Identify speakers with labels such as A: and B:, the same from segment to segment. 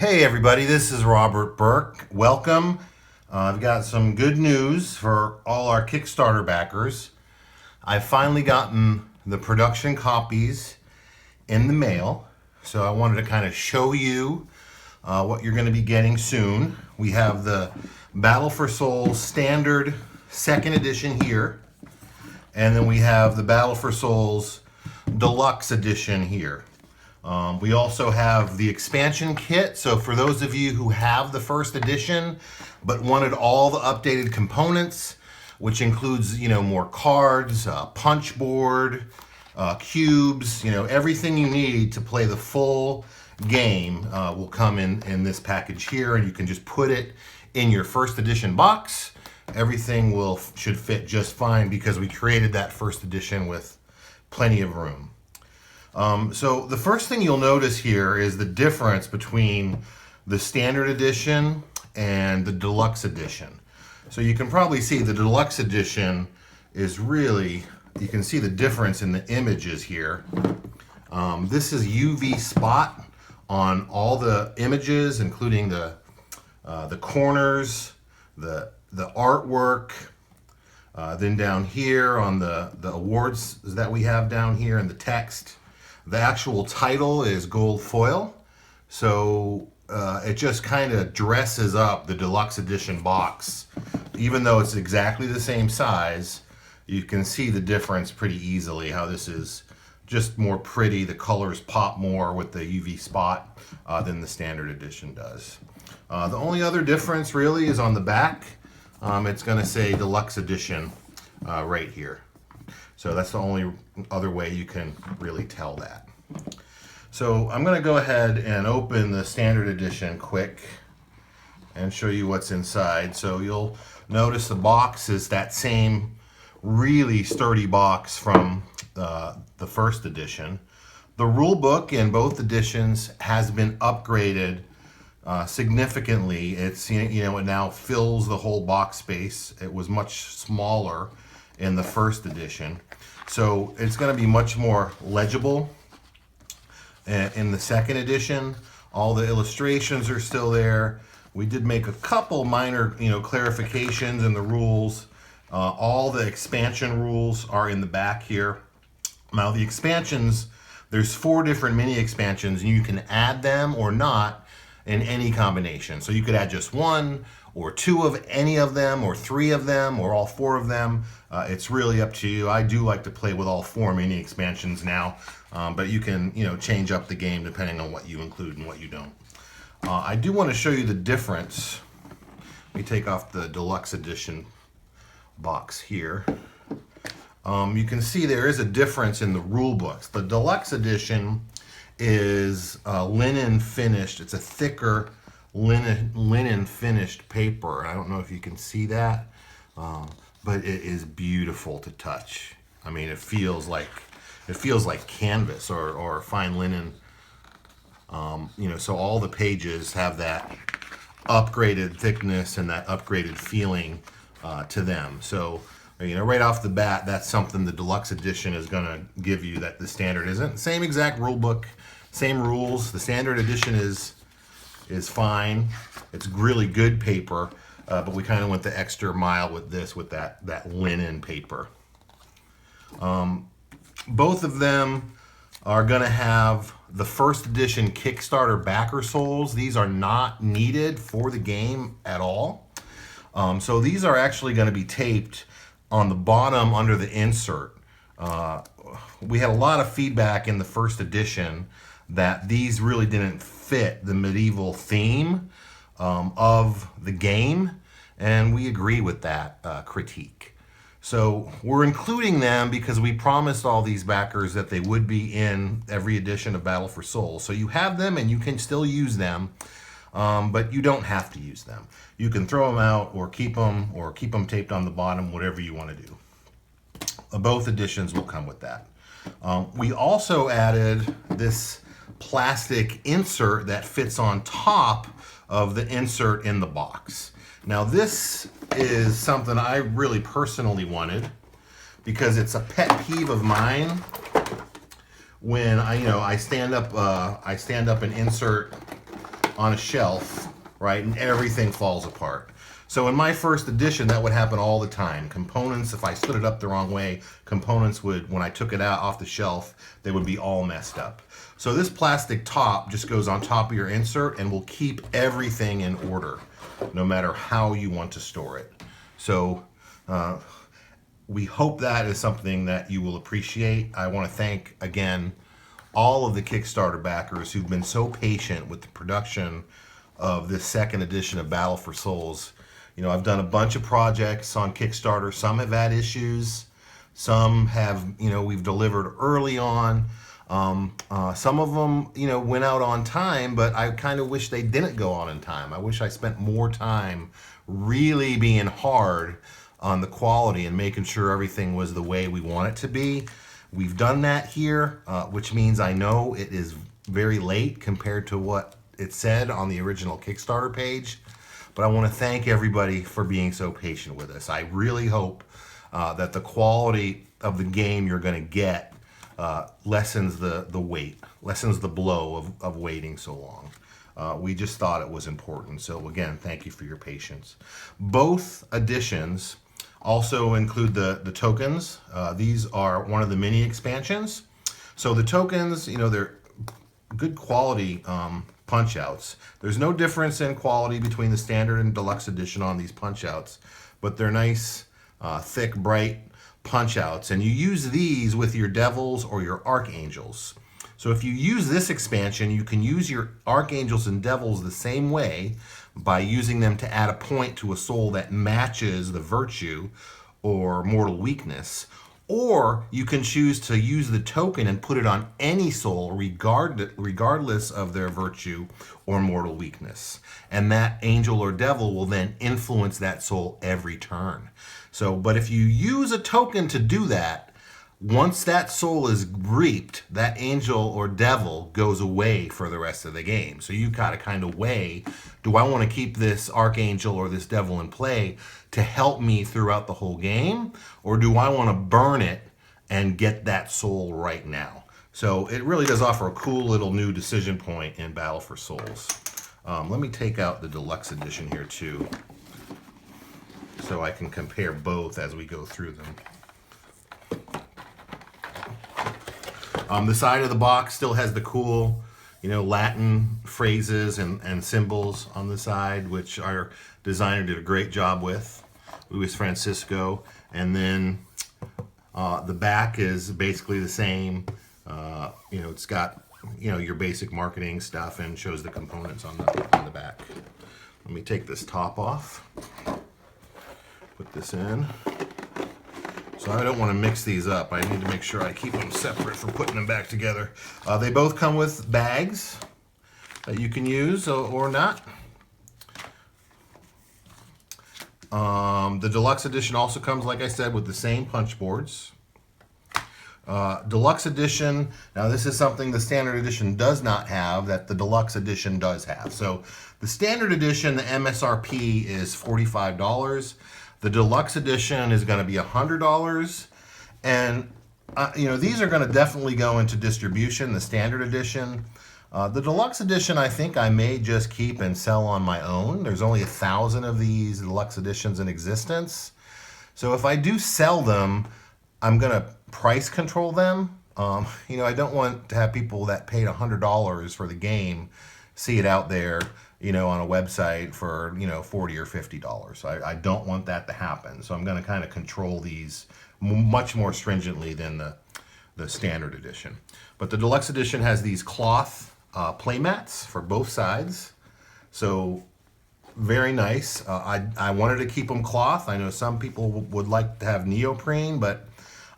A: Hey everybody, this is Robert Burke. Welcome. I've got some good news for all our Kickstarter backers. I've finally gotten the production copies in the mail, so I wanted to kind of show you what you're going to be getting soon. We have the Battle for Souls Standard 2nd Edition here, and then we have the Battle for Souls Deluxe Edition here. We also have the expansion kit, so for those of you who have the first edition but wanted all the updated components, which includes, more cards, punch board, cubes, everything you need to play the full game will come in this package here, and you can just put it in your first edition box. Everything should fit just fine because we created that first edition with plenty of room. So the first thing you'll notice here is the difference between the standard edition and the deluxe edition. So you can probably see the deluxe edition is really, you can see the difference in the images here. This is UV spot on all the images, including the corners, the artwork. Then down here on the awards that we have down here and the text. The actual title is gold foil, so it just kind of dresses up the deluxe edition box. Even though it's exactly the same size, you can see the difference pretty easily, how this is just more pretty. The colors pop more with the UV spot than the standard edition does. The only other difference really is on the back. It's going to say deluxe edition right here. So that's the only other way you can really tell that. So I'm going to go ahead and open the standard edition quick and show you what's inside. So you'll notice the box is that same really sturdy box from the first edition. The rule book in both editions has been upgraded significantly. It's it now fills the whole box space. It was much smaller in the first edition, so it's going to be much more legible in the second edition. All the illustrations are still there. We did make a couple minor clarifications in the rules. All the expansion rules are in the back here. Now the expansions, there's 4 different mini expansions, and you can add them or not in any combination. So you could add just 1 or 2 of any of them, or 3 of them, or all 4 of them. It's really up to you. I do like to play with all 4 mini expansions now, but you can change up the game depending on what you include and what you don't. I do want to show you the difference. Let me take off the deluxe edition box here. You can see there is a difference in the rule books. The deluxe edition is linen finished. It's a thicker linen finished paper. I don't know if you can see that, but it is beautiful to touch. I mean, it feels like canvas or fine linen. So all the pages have that upgraded thickness and that upgraded feeling to them. So right off the bat, that's something the deluxe edition is going to give you that the standard isn't. Same exact rule book, same rules. The standard edition is fine. It's really good paper, but we kind of went the extra mile with this, with that linen paper. Both of them are going to have the first edition Kickstarter backer souls. These are not needed for the game at all. So these are actually going to be taped on the bottom under the insert. We had a lot of feedback in the first edition that these really didn't fit the medieval theme of the game, and we agree with that critique. So we're including them because we promised all these backers that they would be in every edition of Battle for Souls. So you have them and you can still use them, but you don't have to use them. You can throw them out or keep them taped on the bottom, whatever you want to do. Both editions will come with that. We also added this plastic insert that fits on top of the insert in the box. Now this is something I really personally wanted because it's a pet peeve of mine when I stand up an insert on a shelf, right, and everything falls apart. So in my first edition, that would happen all the time. Components, if I stood it up the wrong way, components would, when I took it out off the shelf, they would be all messed up. So this plastic top just goes on top of your insert and will keep everything in order, no matter how you want to store it. So we hope that is something that you will appreciate. I want to thank, again, all of the Kickstarter backers who've been so patient with the production of this second edition of Battle for Souls. You know, I've done a bunch of projects on Kickstarter. Some have had issues. Some have, you know, we've delivered early on. Some of them, you know, went out on time, but I kind of wish they didn't go on in time. I wish I spent more time really being hard on the quality and making sure everything was the way we want it to be. We've done that here, which means I know it is very late compared to what it said on the original Kickstarter page. But I want to thank everybody for being so patient with us. I really hope that the quality of the game you're going to get lessens the wait, lessens the blow of waiting so long. We just thought it was important. So again, thank you for your patience. Both editions also include the tokens. These are one of the mini expansions. So the tokens, you know, they're good quality punch outs. There's no difference in quality between the standard and deluxe edition on these punch outs, but they're nice, thick, bright punch outs. And you use these with your devils or your archangels. So if you use this expansion, you can use your archangels and devils the same way by using them to add a point to a soul that matches the virtue or mortal weakness. Or you can choose to use the token and put it on any soul regardless of their virtue or mortal weakness. And that angel or devil will then influence that soul every turn. So, but if you use a token to do that, once that soul is reaped, that angel or devil goes away for the rest of the game. So you gotta kind of weigh, do I want to keep this archangel or this devil in play to help me throughout the whole game? Or do I want to burn it and get that soul right now? So it really does offer a cool little new decision point in Battle for Souls. Let me take out the deluxe edition here too, so I can compare both as we go through them. The side of the box still has the cool, you know, Latin phrases and symbols on the side, which our designer did a great job with, Luis Francisco. And then the back is basically the same. You know, it's got, you know, your basic marketing stuff and shows the components on the back. Let me take this top off, put this in. So I don't want to mix these up. I need to make sure I keep them separate for putting them back together. They both come with bags that you can use or not. The deluxe edition also comes, like I said, with the same punch boards. Deluxe edition, now this is something the standard edition does not have that the deluxe edition does have. So the standard edition, the MSRP is $45. The deluxe edition is going to be $100, and you know, these are going to definitely go into distribution. The standard edition, the deluxe edition, I think I may just keep and sell on my own. There's only 1,000 of these deluxe editions in existence, so if I do sell them, I'm going to price control them. You know, I don't want to have people that paid $100 for the game see it out there, you know, on a website for, you know, $40 or $50. I don't want that to happen. So I'm going to kind of control these much more stringently than the standard edition. But the deluxe edition has these cloth play mats for both sides. So very nice. I wanted to keep them cloth. I know some people would like to have neoprene, but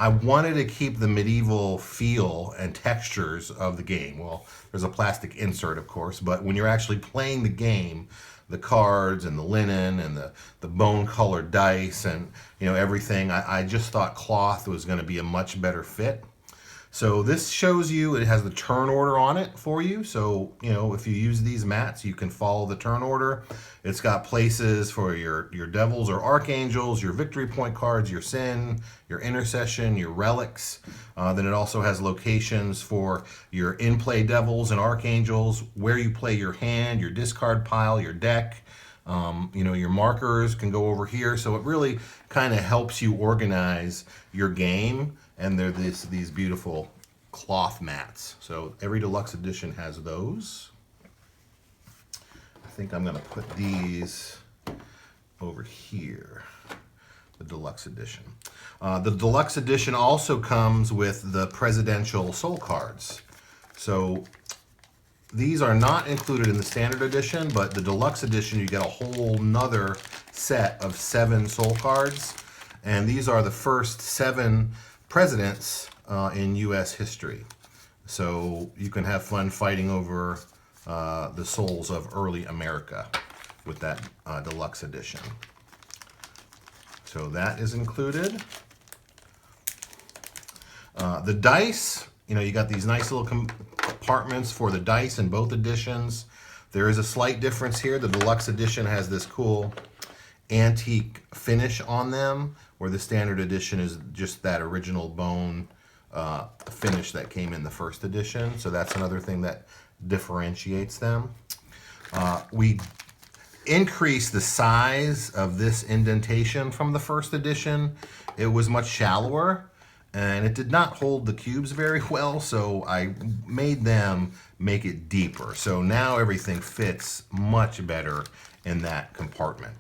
A: I wanted to keep the medieval feel and textures of the game. Well, there's a plastic insert, of course, but when you're actually playing the game, the cards and the linen and the bone-colored dice and, you know, everything, I just thought cloth was going to be a much better fit. So this shows you, it has the turn order on it for you. So, you know, if you use these mats, you can follow the turn order. It's got places for your devils or archangels, your victory point cards, your sin, your intercession, your relics. Then it also has locations for your in-play devils and archangels, where you play your hand, your discard pile, your deck. You know, your markers can go over here. So it really kind of helps you organize your game. And they're these beautiful cloth mats. So every deluxe edition has those. I think I'm gonna put these over here, the deluxe edition. The deluxe edition also comes with the presidential soul cards. So these are not included in the standard edition, but the deluxe edition, you get a whole nother set of 7 soul cards. And these are the first 7 presidents in U.S. history. So you can have fun fighting over the souls of early America with that deluxe edition. So that is included. The dice, you know, you got these nice little compartments for the dice in both editions. There is a slight difference here. The deluxe edition has this cool antique finish on them, where the standard edition is just that original bone finish that came in the first edition. So that's another thing that differentiates them. We increased the size of this indentation from the first edition. It was much shallower and it did not hold the cubes very well, so I made them make it deeper. So now everything fits much better in that compartment.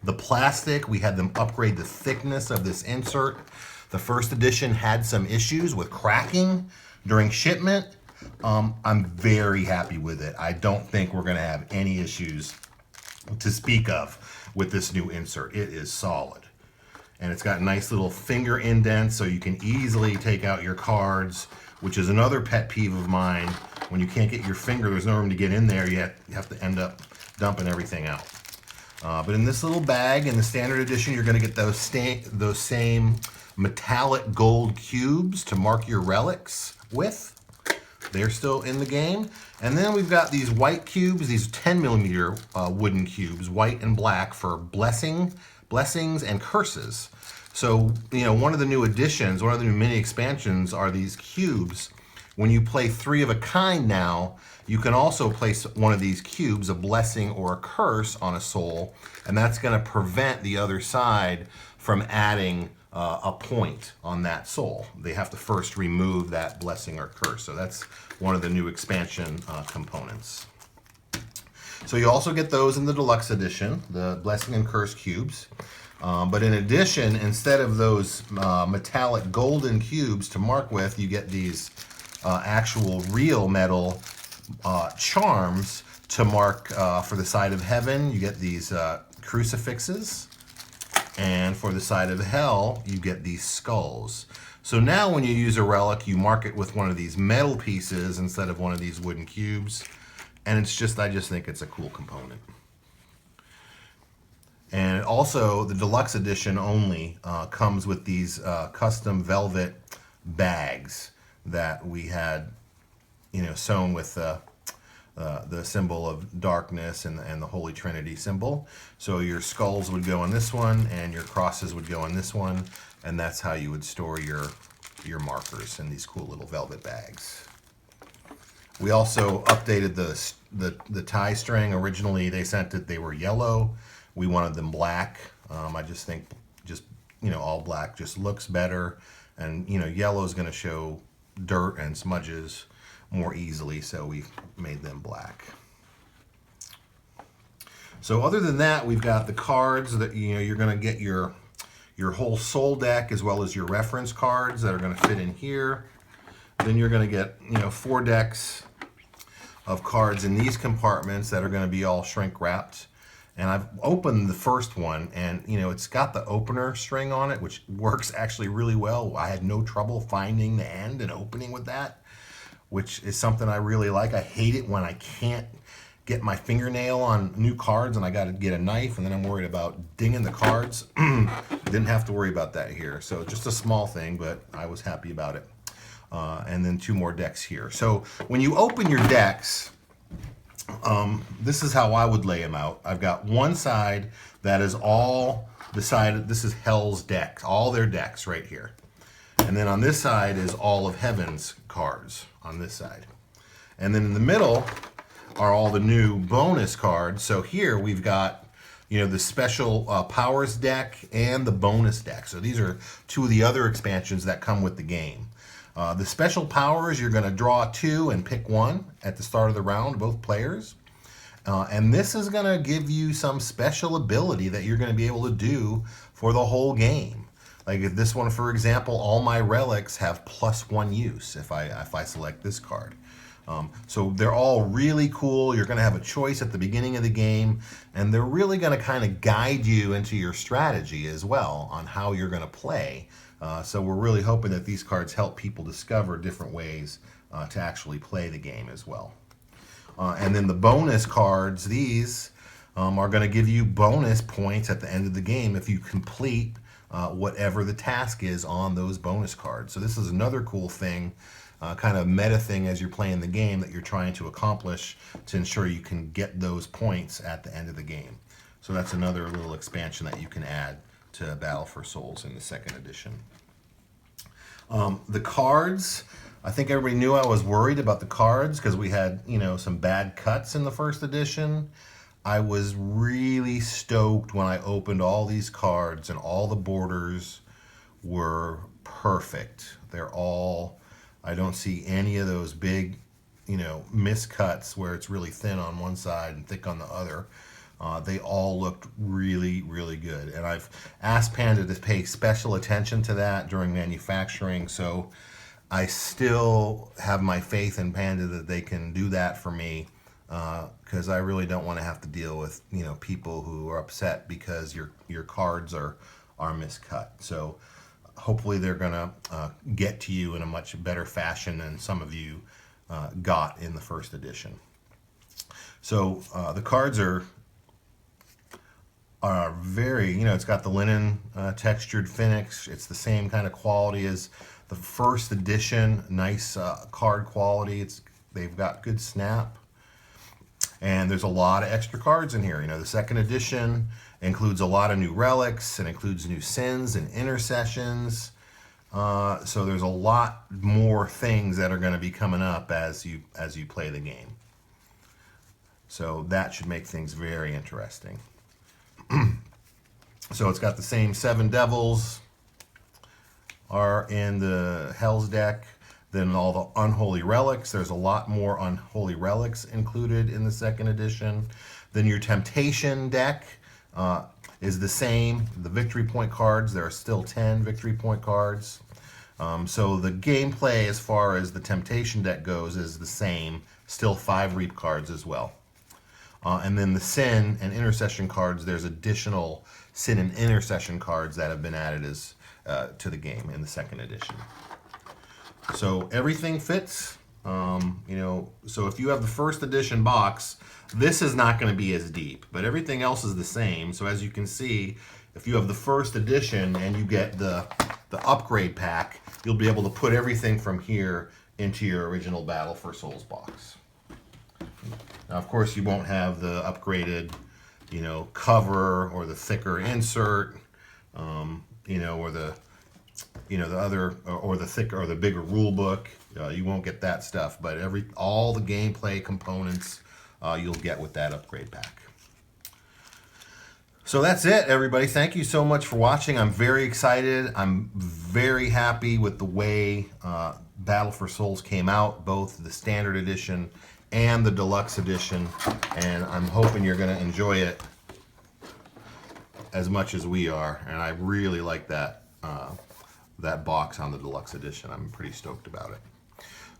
A: The plastic, we had them upgrade the thickness of this insert. The first edition had some issues with cracking during shipment. I'm very happy with it. I don't think we're gonna have any issues to speak of with this new insert. It is solid. And it's got nice little finger indents so you can easily take out your cards, which is another pet peeve of mine. When you can't get your finger, there's no room to get in there, you have to end up dumping everything out. But in this little bag, in the standard edition, you're gonna get those same metallic gold cubes to mark your relics with. They're still in the game. And then we've got these white cubes, these 10mm wooden cubes, white and black, for blessings and curses. So, you know, one of the new additions, one of the new mini expansions are these cubes. When you play 3 of a kind now, you can also place one of these cubes, a blessing or a curse, on a soul, and that's going to prevent the other side from adding a point on that soul. They have to first remove that blessing or curse. So that's one of the new expansion components. So you also get those in the deluxe edition, the blessing and curse cubes. But in addition, instead of those metallic golden cubes to mark with, you get these actual real metal charms to mark for the side of heaven. You get these crucifixes. And for the side of hell, you get these skulls. So now when you use a relic, you mark it with one of these metal pieces instead of one of these wooden cubes. And it's just, I just think it's a cool component. And also, the deluxe edition only comes with these custom velvet bags that we had, you know, sewn with the symbol of darkness and the Holy Trinity symbol. So your skulls would go in this one, and your crosses would go in this one, and that's how you would store your markers in these cool little velvet bags. We also updated the tie string. Originally, they sent it; they were yellow. We wanted them black. I just think, you know, all black just looks better, and you know, yellow is going to show dirt and smudges more easily, so we made them black. So other than that, we've got the cards that, you know, you're going to get your whole soul deck as well as your reference cards that are going to fit in here. Then you're going to get, you know, 4 decks of cards in these compartments that are going to be all shrink wrapped. And I've opened the first one, and you know, it's got the opener string on it, which works actually really well. I had no trouble finding the end and opening with that, which is something I really like. I hate it when I can't get my fingernail on new cards and I got to get a knife, and then I'm worried about dinging the cards. Didn't have to worry about that here. So just a small thing, but I was happy about it. and then 2 more decks here. So when you open your decks, this is how I would lay them out. I've got one side that is all the side, this is Hell's deck, all their decks right here. And then on this side is all of Heaven's cards on this side. And then in the middle are all the new bonus cards. So here we've got, the special powers deck and the bonus deck. So these are 2 of the other expansions that come with the game. The special powers, you're going to draw 2 and pick 1 at the start of the round, both players. And this is going to give you some special ability that you're going to be able to do for the whole game. Like this one, for example, all my relics have +1 use if I select this card. So they're all really cool. You're going to have a choice at the beginning of the game, and they're really going to kind of guide you into your strategy as well on how you're going to play. So we're really hoping that these cards help people discover different ways to actually play the game as well. And then the bonus cards, these are going to give you bonus points at the end of the game if you complete whatever the task is on those bonus cards. So this is another cool thing, kind of meta thing as you're playing the game that you're trying to accomplish to ensure you can get those points at the end of the game. So that's another little expansion that you can add to Battle for Souls in the 2nd edition. The cards, I think everybody knew I was worried about the cards because we had, some bad cuts in the 1st edition. I was really stoked when I opened all these cards and all the borders were perfect. They're all, I don't see any of those big, miscuts where it's really thin on one side and thick on the other. They all looked really, really good. And I've asked Panda to pay special attention to that during manufacturing. So I still have my faith in Panda that they can do that for me, because I really don't want to have to deal with, people who are upset because your cards are miscut. So hopefully they're going to get to you in a much better fashion than some of you got in the 1st edition. So the cards are very, it's got the linen textured finish. It's the same kind of quality as the 1st edition. Nice card quality. They've got good snap. And there's a lot of extra cards in here. The 2nd edition includes a lot of new relics and includes new sins and intercessions. So there's a lot more things that are going to be coming up as you play the game. So that should make things very interesting. So it's got the same 7 devils are in the Hell's deck. Then all the unholy relics. There's a lot more unholy relics included in the 2nd edition. Then your temptation deck is the same. The victory point cards, there are still 10 victory point cards. So the gameplay as far as the temptation deck goes is the same. Still 5 reap cards as well. And then the sin and intercession cards, there's additional sin and intercession cards that have been added as to the game in the 2nd edition. So everything fits, so if you have the 1st edition box, this is not going to be as deep, but everything else is the same. So as you can see, if you have the 1st edition and you get the upgrade pack, you'll be able to put everything from here into your original Battle for Souls box. Now, of course, you won't have the upgraded, cover or the thicker insert, or the other, or the thicker or the bigger rule book. You won't get that stuff, but all the gameplay components you'll get with that upgrade pack. So that's it, everybody. Thank you so much for watching. I'm very excited. I'm very happy with the way Battle for Souls came out, both the standard edition and the deluxe edition, and I'm hoping you're going to enjoy it as much as we are. And I really like that box on the deluxe edition. I'm pretty stoked about it.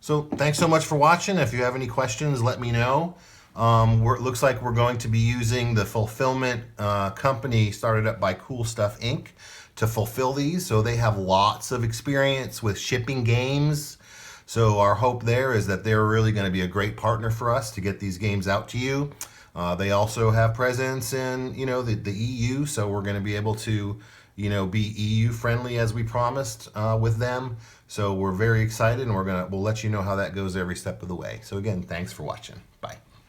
A: So thanks so much for watching. If you have any questions, let me know. It looks like we're going to be using the fulfillment company started up by Cool Stuff Inc. to fulfill these. So they have lots of experience with shipping games. So our hope there is that they're really going to be a great partner for us to get these games out to you. They also have presence in, the EU, so we're going to be able to, be EU friendly as we promised with them. So we're very excited, and we'll let you know how that goes every step of the way. So again, thanks for watching. Bye.